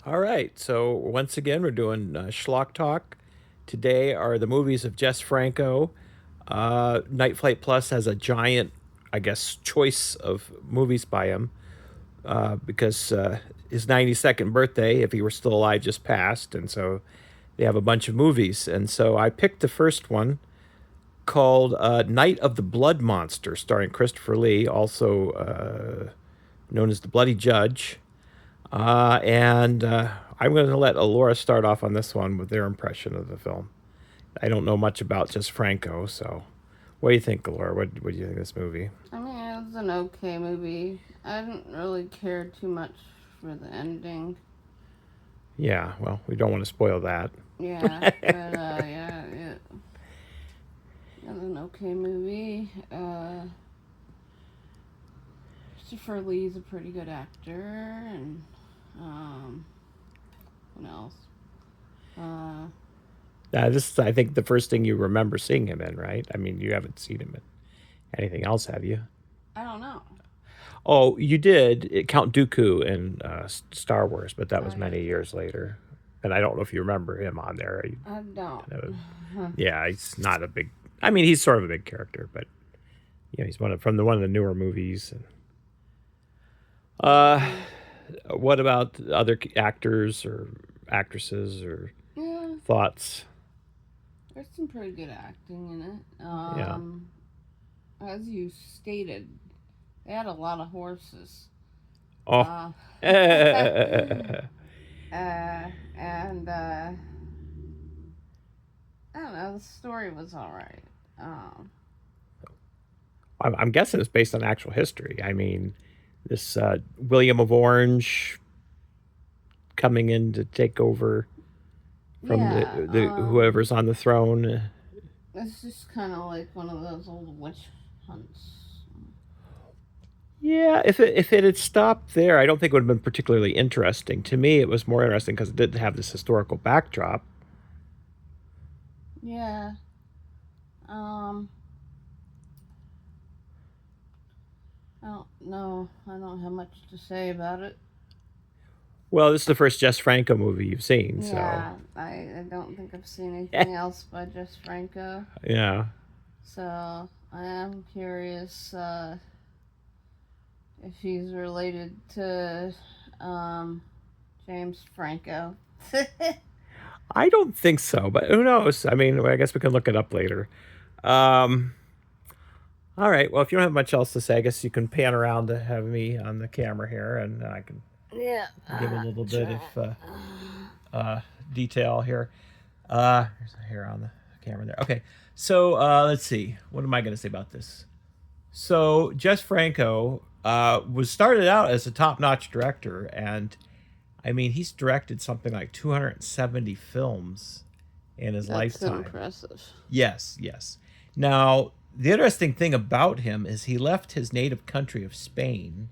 All right. So once again, we're doing Schlock Talk. Today are the movies of Jess Franco. Night Flight Plus has a giant, I guess, choice of movies by him because his 92nd birthday, if he were still alive, just passed. And so they have a bunch of movies. And so I picked the first one called Night of the Blood Monster, starring Christopher Lee, also known as the Bloody Judge. And I'm going to let Alora start off on this one with their impression of the film. I don't know much about just Franco, so what do you think, Alora? What do you think of this movie? I mean, it was an okay movie. I didn't really care too much for the ending. Yeah, well, we don't want to spoil that. Yeah, but yeah, it was an okay movie. Christopher Lee's a pretty good actor, and what else? Uh, This is, I think, the first thing you remember seeing him in, right? I mean, you haven't seen him in anything else, have you? I don't know. Oh, you did Count Dooku in Star Wars, but that Oh was yeah, many years later. And I don't know if you remember him on there. I don't. Yeah, he's not a big. I mean, he's sort of a big character, but yeah, he's one of the newer movies. And, uh, Um, what about other actors or actresses or yeah, thoughts? there's some pretty good acting in it. Yeah. As you stated, they had a lot of horses. Oh. Uh, I'm and I don't know. The story was all right. guessing it's based on actual history. I mean, this William of Orange coming in to take over from Yeah. the whoever's on the throne. It's just kind of like one of those old witch hunts. Yeah, if it had stopped there, I don't think it would have been particularly interesting. To me, it was more interesting because it didn't have this historical backdrop. Yeah. Um. I don't know. I don't have much to say about it. Well, this is the first Jess Franco movie you've seen, so Yeah. I don't think I've seen anything else by Jess Franco. yeah. So I am curious if he's related to um, James Franco. I don't think so, but who knows? I mean, I guess we can look it up later. Um, all right. Well, if you don't have much else to say, I guess you can pan around to have me on the camera here, and I can Yeah, give a little bit try. of detail here. There's a hair on the camera there. Okay. So let's see. What am I going to say about this? So Jess Franco was started out as a top-notch director, and I mean, he's directed something like 270 films in his That's lifetime. impressive. Yes, yes. Now, the interesting thing about him is he left his native country of Spain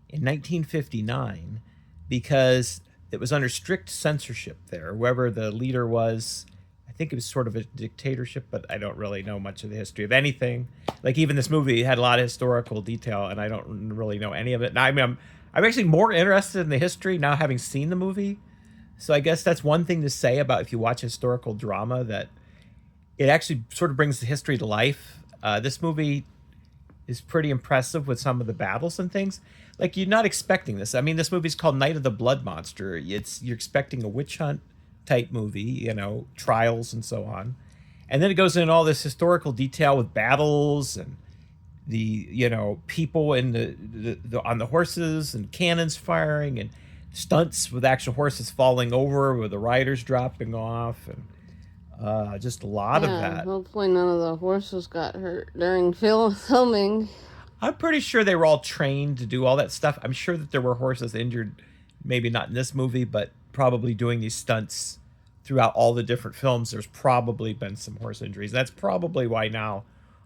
in 1959 because it was under strict censorship there. Whoever the leader was, I think it was sort of a dictatorship, but I don't really know much of the history of anything. Like even this movie had a lot of historical detail, and I don't really know any of it. Now, I mean, I'm actually more interested in the history now having seen the movie. So I guess that's one thing to say about if you watch historical drama, that it actually sort of brings the history to life. This movie is pretty impressive with some of the battles and things. Like you're not expecting this. I mean, this movie's called Night of the Blood Monster. You're expecting a witch hunt type movie, trials and so on. And then it goes into all this historical detail with battles and the people in the on the horses and cannons firing and stunts with actual horses falling over with the riders dropping off and just a lot of Yeah, that. hopefully none of the horses got hurt during filming. I'm pretty sure they were all trained to do all that stuff. I'm sure that there were horses injured, maybe not in this movie, but probably doing these stunts throughout all the different films. There's probably been some horse injuries. That's probably why now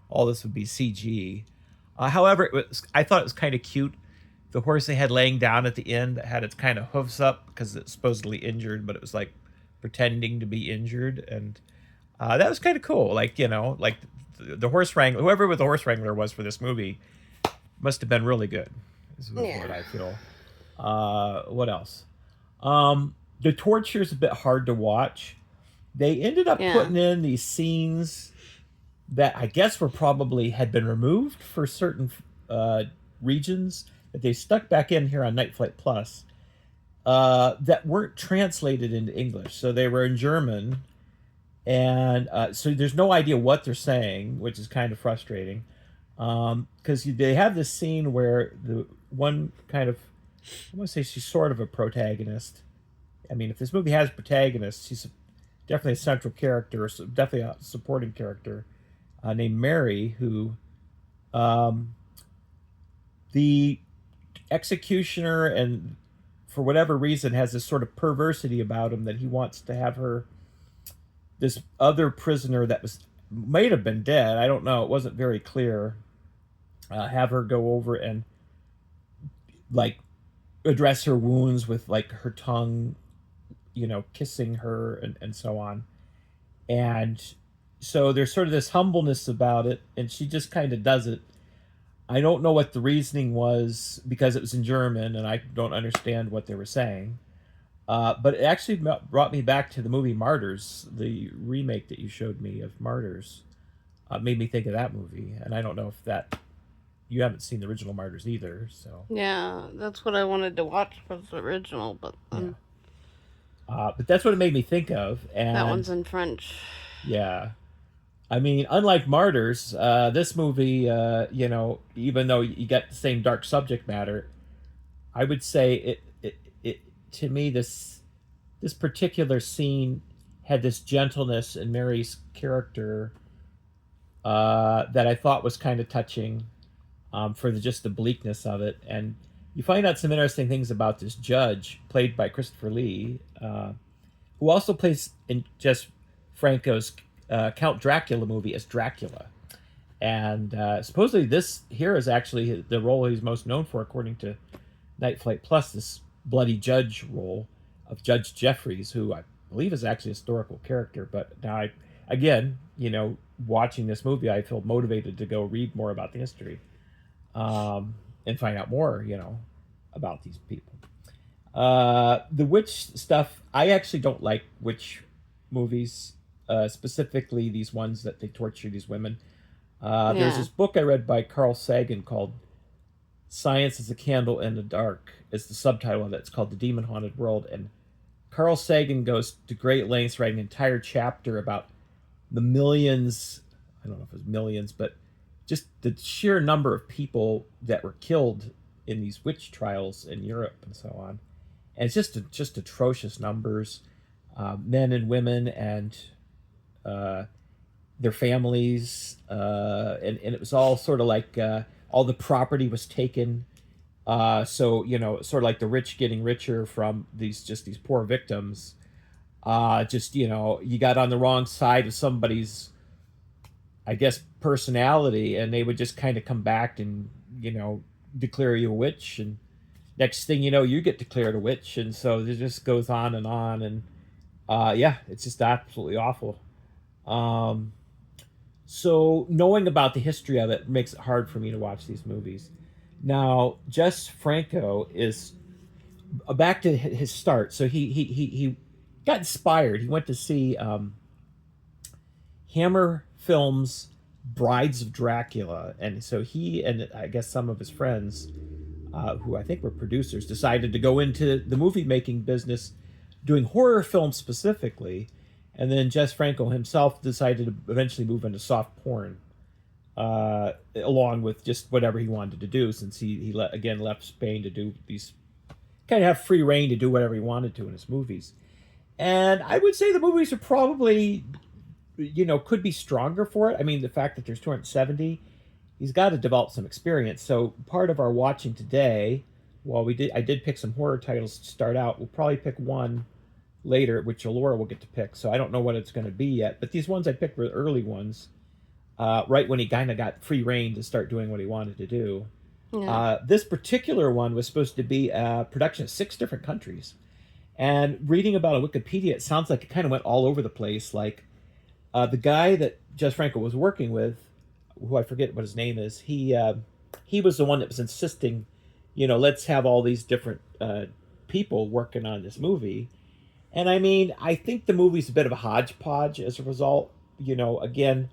all this would be CG. However, I thought it was kind of cute. The horse they had laying down at the end that had its kind of hooves up because it's supposedly injured, but it was like pretending to be injured, and that was kind of cool. Like like the horse wrangler, whoever the horse wrangler was for this movie, must have been really good. Is what Yeah. I feel. What else? The torture's a bit hard to watch. They ended up Yeah. putting in these scenes that I guess were probably had been removed for certain uh, regions that they stuck back in here on Night Flight Plus that weren't translated into English. So they were in German, and so there's no idea what they're saying, which is kind of frustrating. Because they have this scene where the one kind of, I want to say she's sort of a protagonist. I mean, if this movie has protagonists, she's definitely a central character, so definitely a supporting character named Mary, who um, the executioner, and for whatever reason, has this sort of perversity about him that he wants to have her, this other prisoner that was might have been dead. I don't know. It wasn't very clear. Have her go over and like address her wounds with like her tongue, kissing her and so on. And so there's sort of this humbleness about it, and she just kind of does it. I don't know what the reasoning was because it was in German and I don't understand what they were saying. But it actually brought me back to the movie Martyrs, the remake that you showed me of Martyrs. Made me think of that movie, and I don't know if that you haven't seen the original Martyrs either, so Yeah, that's what I wanted to watch was the original, but yeah. But that's what it made me think of, that and one's in French. yeah, I mean, unlike Martyrs, this movie, even though you get the same dark subject matter, I would say it to me this particular scene had this gentleness in Mary's character that I thought was kind of touching for just the bleakness of it. And you find out some interesting things about this judge, played by Christopher Lee, who also plays in Jess Franco's Count Dracula movie as Dracula. And supposedly this here is actually the role he's most known for, according to Night Flight Plus, this bloody judge role of Judge Jeffries, who I believe is actually a historical character. But now again, watching this movie, I feel motivated to go read more about the history and find out more, about these people. The witch stuff, I actually don't like witch movies, specifically these ones that they torture these women. There's Yeah. this book I read by Carl Sagan called Science is a Candle in the Dark. It's the subtitle of it. It's called The Demon Haunted World. And Carl Sagan goes to great lengths writing an entire chapter about the millions, I don't know if it was millions, but just the sheer number of people that were killed in these witch trials in Europe and so on. And it's just atrocious numbers, men and women and uh, their families, and it was all sort of like all the property was taken. So sort of like the rich getting richer from these poor victims. Just you got on the wrong side of somebody's, I guess, personality, and they would just kind of come back and declare you a witch, and next thing you know, you get declared a witch, and so it just goes on, and yeah, it's just absolutely awful. Um, so knowing about the history of it makes it hard for me to watch these movies. Now, Jess Franco is back to his start. So he got inspired. He went to see Hammer Films' Brides of Dracula, and so he and I guess some of his friends, who I think were producers, decided to go into the movie making business, doing horror films specifically. And then Jess Franco himself decided to eventually move into soft porn, along with just whatever he wanted to do, since again left Spain to do these, kind of have free reign to do whatever he wanted to in his movies. And I would say the movies are probably, could be stronger for it. I mean, the fact that there's 270, he's got to develop some experience. So part of our watching today, while I did pick some horror titles to start out, we'll probably pick one later, which Laura will get to pick. So I don't know what it's going to be yet. But these ones I picked were early ones, right when he kind of got free reign to start doing what he wanted to do. Yeah. This particular one was supposed to be a production of 6 different countries. And reading about on Wikipedia, it sounds like it kind of went all over the place. Like the guy that Jess Franco was working with, who I forget what his name is, he was the one that was insisting, let's have all these different people working on this movie. And I mean, I think the movie's a bit of a hodgepodge as a result. Again,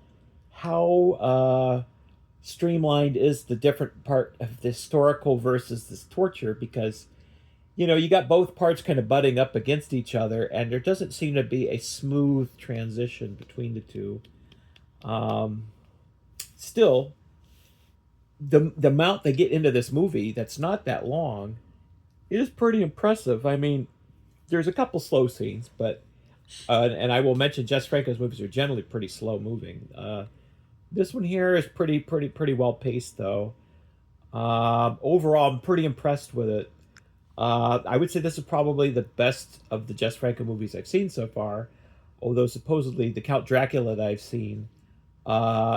how streamlined is the different part of the historical versus this torture? Because you got both parts kind of butting up against each other, and there doesn't seem to be a smooth transition between the two. Um, Still, the amount they get into this movie that's not that long is pretty impressive. I mean, there's a couple slow scenes, but and I will mention Jess Franco's movies are generally pretty slow moving. This one here is pretty well paced though. Overall, I'm pretty impressed with it. I would say this is probably the best of the Jess Franco movies I've seen so far. Although supposedly the Count Dracula that I've seen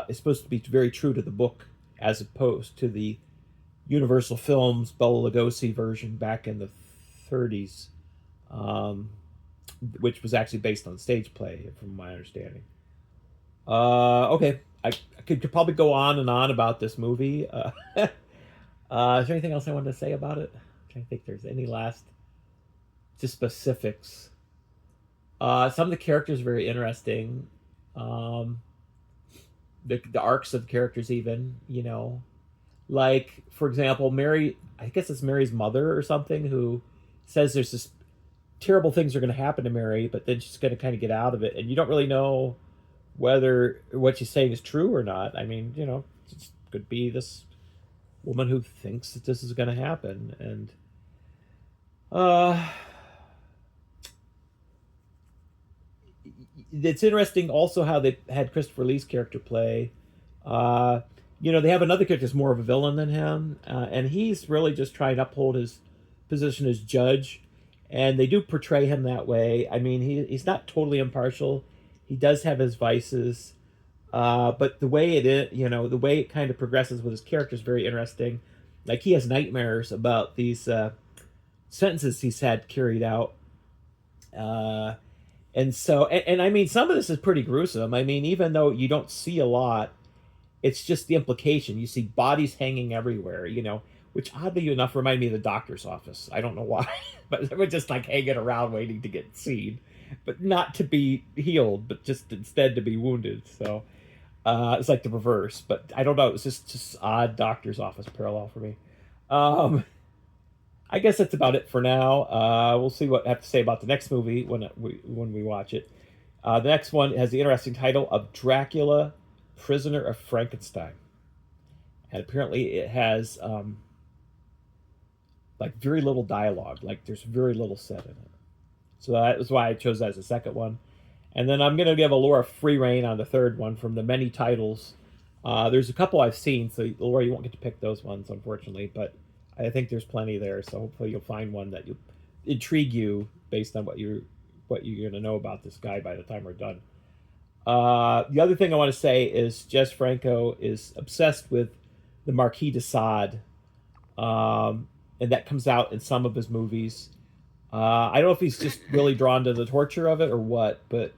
is supposed to be very true to the book, as opposed to the Universal Films Bela Lugosi version back in the 30s, um, which was actually based on stage play, from my understanding. Okay, I could probably go on and on about this movie. Is there anything else I wanted to say about it? I'm trying to think if there's any last just specifics. Some of the characters are very interesting. Um, the arcs of the characters, even, like, for example, Mary, I guess it's Mary's mother or something, who says there's this terrible things are going to happen to Mary, but then she's going to kind of get out of it, and you don't really know whether what she's saying is true or not. I mean, it could be this woman who thinks that this is going to happen, and uh it's interesting also how they had Christopher Lee's character play. Uh, they have another character that's more of a villain than him, and he's really just trying to uphold his position as judge, and they do portray him that way. I mean, he's not totally impartial. He does have his vices, but the way it is, the way it kind of progresses with his character is very interesting. Like, he has nightmares about these sentences he's had carried out. And so, and I mean, some of this is pretty gruesome. I mean, even though you don't see a lot, it's just the implication. You see bodies hanging everywhere, which oddly enough remind me of the doctor's office. I don't know why, but they were just like hanging around waiting to get seen, but not to be healed, but just instead to be wounded. So it's like the reverse, but I don't know. It was just odd doctor's office parallel for me. Um, I guess that's about it for now. We'll see what I have to say about the next movie when we watch it. The next one has the interesting title of Dracula, Prisoner of Frankenstein, and apparently it has like very little dialogue. Like, there's very little said in it. So that is why I chose that as the second one. And then I'm going to give Laura free reign on the third one from the many titles. There's a couple I've seen, so Laura, you won't get to pick those ones, unfortunately, but I think there's plenty there, so hopefully you'll find one that will intrigue you based on what you're going to know about this guy by the time we're done. The other thing I want to say is Jess Franco is obsessed with the Marquis de Sade, and that comes out in some of his movies. I don't know if he's just really drawn to the torture of it or what, but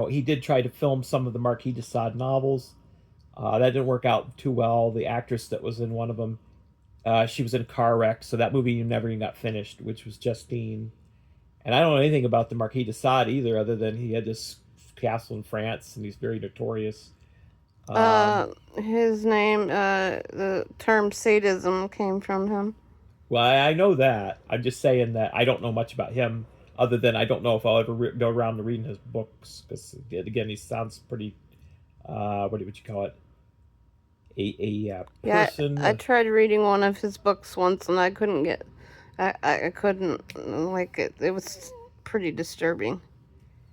he did try to film some of the Marquis de Sade novels. That didn't work out too well. The actress that was in one of them, she was in a car wreck, so that movie never even got finished, which was Justine. And I don't know anything about the Marquis de Sade either, other than he had this castle in France, and he's very notorious. His name, the term sadism came from him. Well, I know that. I'm just saying that I don't know much about him, other than I don't know if I'll ever go around to reading his books, because, again, he sounds pretty, what would you call it? A person. Yeah, I tried reading one of his books once, and I couldn't I couldn't, like, it was pretty disturbing.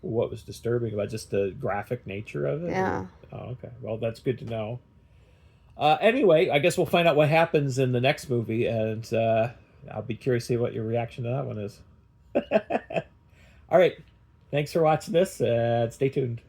What was disturbing about just the graphic nature of it? Yeah. Oh, okay. Well, that's good to know. Anyway, I guess we'll find out what happens in the next movie, and I'll be curious to see what your reaction to that one is. All right. Thanks for watching this, and stay tuned.